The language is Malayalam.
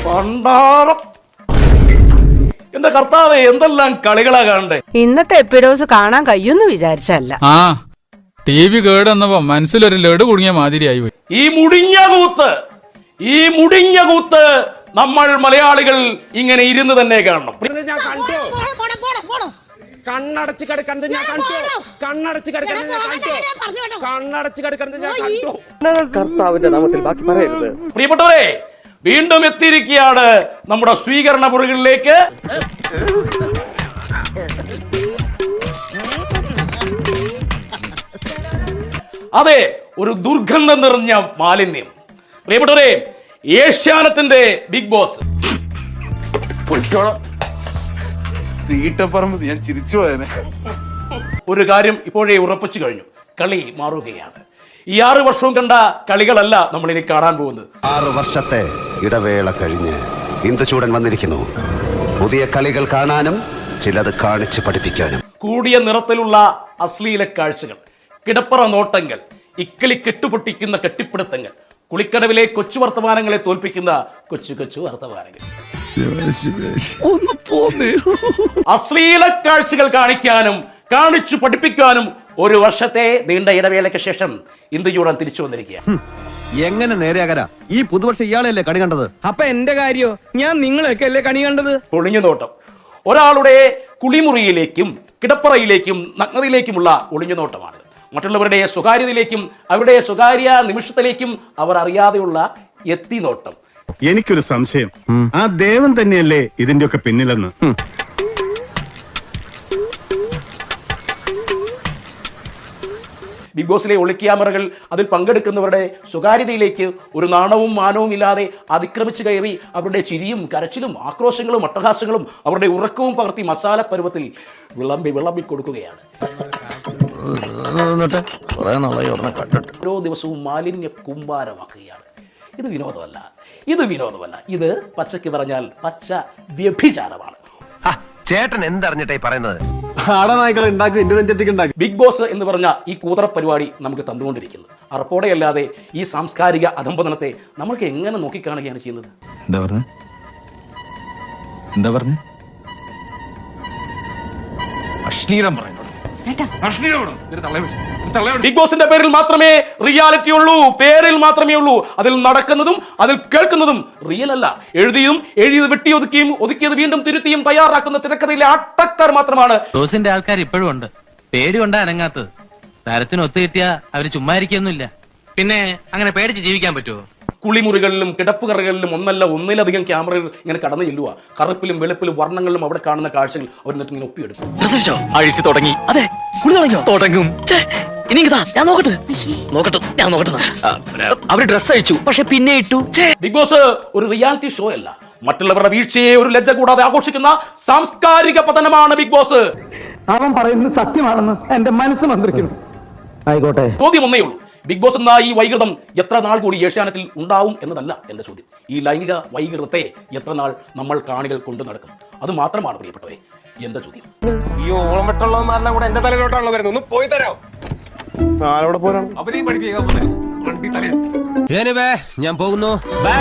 പണ്ടാറം. എന്റെ കർത്താവേ, എന്തെല്ലാം കളികളാ കാണണ്ടേ. ഇന്നത്തെ എപ്പിഡോസ് കാണാൻ കഴിയുമെന്ന് വിചാരിച്ചല്ല. ആ TV കേടെന്നപ്പോ മനസ്സിലൊരു ലഡു കുടുങ്ങിയ മാതിരിയായി പോയി. ഈ മുടിഞ്ഞ കൂത്ത് നമ്മൾ മലയാളികൾ ഇങ്ങനെ ഇരുന്ന് തന്നെ കാണണം. ഞാൻ കണ്ടു. കണ്ണടച്ച് കിടക്കുന്നത് ഞാൻ കണ്ടു. കണ്ണടച്ച് കിടക്കുന്നത് ഞാൻ കണ്ടു. കണ്ണടച്ച് കിടക്കുന്നത് ഞാൻ കണ്ടു. കർത്താവിന്റെ നാമത്തിൽ ബാക്കി പറയരുത്. പ്രിയപ്പെട്ടവരെ, വീണ്ടും എത്തിയിരിക്കുകയാണ് നമ്മുടെ സ്വീകരണ മുറികളിലേക്ക്. അതെ, ഒരു ദുർഗന്ധം നിറഞ്ഞ മാലിന്യം. പ്രിയപ്പെട്ടവരെ, ഏഷ്യാനെറ്റിന്റെ ബിഗ് ബോസ്. ഞാൻ ചിരിച്ചു പോയനെ. ഒരു കാര്യം ഇപ്പോഴേ ഉറപ്പിച്ചു കഴിഞ്ഞു, കളി മാറുകയാണ്. ഈ 6 വർഷവും കണ്ട കളികളല്ല നമ്മൾ ഇനി കാണാൻ പോകുന്നത്. 6 വർഷത്തെ ഇടവേള കഴിഞ്ഞ് ഇന്ദുചൂടൻ വന്നിരിക്കുന്നു. പുതിയ കളികൾ കാണാനും ചിലത് കാണിച്ച് പഠിപ്പിക്കാനും. കൂടിയ നിറത്തിലുള്ള അശ്ലീല കാഴ്ചകൾ, കിടപ്പറ നോട്ടങ്ങൾ, ഇക്കിളി കെട്ടുപൊട്ടിക്കുന്ന കെട്ടിപ്പിടുത്തങ്ങൾ, കുളിക്കടവിലെ കൊച്ചു വർത്തമാനങ്ങളെ തോൽപ്പിക്കുന്ന കൊച്ചു വർത്തമാനങ്ങൾ, അശ്ലീല കാഴ്ചകൾ കാണിക്കാനും കാണിച്ചു പഠിപ്പിക്കാനും 1 വർഷത്തെ നീണ്ട ഇടവേളയ്ക്ക് ശേഷം ഇന്ദുചൂടൻ തിരിച്ചു വന്നിരിക്കുക. എങ്ങനെ നേരെയാകാനാ? ഈ പുതുവർഷം ഇയാളെയല്ലേ കണി കണ്ടത്? അപ്പൊ എന്റെ കാര്യോ? ഞാൻ നിങ്ങളൊക്കെ അല്ലേ കണി കണ്ടത്? ഒളിഞ്ഞു നോട്ടം. ഒരാളുടെ കുളിമുറിയിലേക്കും കിടപ്പറയിലേക്കും നഗ്നതയിലേക്കുമുള്ള ഒളിഞ്ഞു നോട്ടമാണ്. മറ്റുള്ളവരുടെ സ്വകാര്യതയിലേക്കും അവരുടെ സ്വകാര്യ നിമിഷത്തിലേക്കും അവർ അറിയാതെയുള്ള എത്തിനോട്ടം. എനിക്കൊരു സംശയം, ആ ദേവൻ തന്നെയല്ലേ ഇതിന്റെയൊക്കെ പിന്നിലെന്ന്. ബിഗ് ബോസിലെ ഒളിക്യാമറകൾ അതിൽ പങ്കെടുക്കുന്നവരുടെ സ്വകാര്യതയിലേക്ക് ഒരു നാണവും മാനവും ഇല്ലാതെ അതിക്രമിച്ചു കയറി അവരുടെ ചിരിയും കരച്ചിലും ആക്രോശങ്ങളും അട്ടഹാസങ്ങളും അവരുടെ ഉറക്കവും പകർത്തി മസാല പരുവത്തിൽ വിളമ്പി കൊടുക്കുകയാണ്. ഓരോ ദിവസവും മാലിന്യ കൂമ്പാരമാക്കുകയാണ്. ഇത് വിനോദമല്ല, ഇത് പച്ചയ്ക്ക് പറഞ്ഞാൽ പച്ച വ്യഭിചാരമാണ്. ചേട്ടൻ എന്തറിഞ്ഞിട്ടായി പറയുന്നത്? ബിഗ് ബോസ് എന്ന് പറഞ്ഞ ഈ കൂതറ പരിപാടി നമുക്ക് തന്നുകൊണ്ടിരിക്കുന്നത് അറപ്പോടെയല്ലാതെ ഈ സാംസ്കാരിക അധംപതനത്തെ നമ്മൾക്ക് എങ്ങനെ നോക്കിക്കാണുകയാണ് ചെയ്യുന്നത്? എന്താ പറഞ്ഞ അശ്ലീലം പറയുന്നത്? ബിഗ് ബോസിന്റെ പേരിൽ മാത്രമേ റിയാലിറ്റി ഉള്ളൂ, പേരിൽ മാത്രമേ ഉള്ളൂ. അതിൽ നടക്കുന്നതും അതിൽ കേൾക്കുന്നതും റിയൽ അല്ല. എഴുതിയത് വെട്ടി ഒതുക്കിയത് വീണ്ടും തിരുത്തിയും തയ്യാറാക്കുന്ന തിരക്കഥയിലെ ആട്ടക്കാർ മാത്രമാണ്. ബോസിന്റെ ആൾക്കാർ ഇപ്പോഴും ഉണ്ട്. പേടികൊണ്ടാ അനങ്ങാത്തത്. താരത്തിന് ഒത്തു കിട്ടിയാ അവര് ചുമ്മാ ഇരിക്കൊന്നുമില്ല. പിന്നെ അങ്ങനെ പേടിച്ച് ജീവിക്കാൻ പറ്റുമോ? കുളിമുറികളിലും കിടപ്പുകറകളിലും ഒന്നിലധികം ക്യാമറകൾ ഇങ്ങനെ കടന്നു ചെല്ലുക. കറുപ്പിലും വെളുപ്പിലും വർണ്ണങ്ങളിലും അവിടെ കാണുന്ന കാഴ്ചകൾ അവർ ഇങ്ങനെ ഒപ്പിയെടുക്കും. അഴിച്ചു തുടങ്ങി. അതെ, തുടങ്ങും. ഞാൻ നോക്കട്ടെ. അവര് ഡ്രസ് അയച്ചു, പക്ഷെ പിന്നെ ഇട്ടു. ബിഗ് ബോസ് ഒരു റിയാലിറ്റി ഷോ അല്ല. മറ്റുള്ളവരുടെ വീഴ്ചയെ ഒരു ലജ്ജ കൂടാതെ ആഘോഷിക്കുന്ന സാംസ്കാരിക പതനമാണ് ബിഗ് ബോസ്. അവൻ പറയുന്നത് സത്യമാണെന്ന് എന്റെ മനസ്സ് മന്ത്രിക്കുന്നു. ആയിക്കോട്ടെ. ചോദ്യം ഒന്നേ ഉള്ളൂ, ബിഗ് ബോസ് എന്ന ഈ വൈകൃതം എത്ര നാൾ കൂടി ഏഷ്യാനെറ്റിൽ ഉണ്ടാവും എന്നതല്ല എന്റെ ചോദ്യം. ഈ ലൈംഗിക വൈകൃതത്തെ എത്ര നാൾ നമ്മൾ കാണികൾ കൊണ്ടു നടക്കും? അത് മാത്രമാണ് പ്രിയപ്പെട്ടവരെ എന്റെ ചോദ്യം. ഈ ഓളം വെട്ടുള്ളവന്മാരെല്ലാം കൂടെ എന്റെ തലയിലോട്ടാണല്ലോ വരുന്നത്. ഒന്ന് പോയി തരാം. അവരെയും പഠിപ്പിക്കാൻ ഞാൻ പോകുന്നു. ബൈ.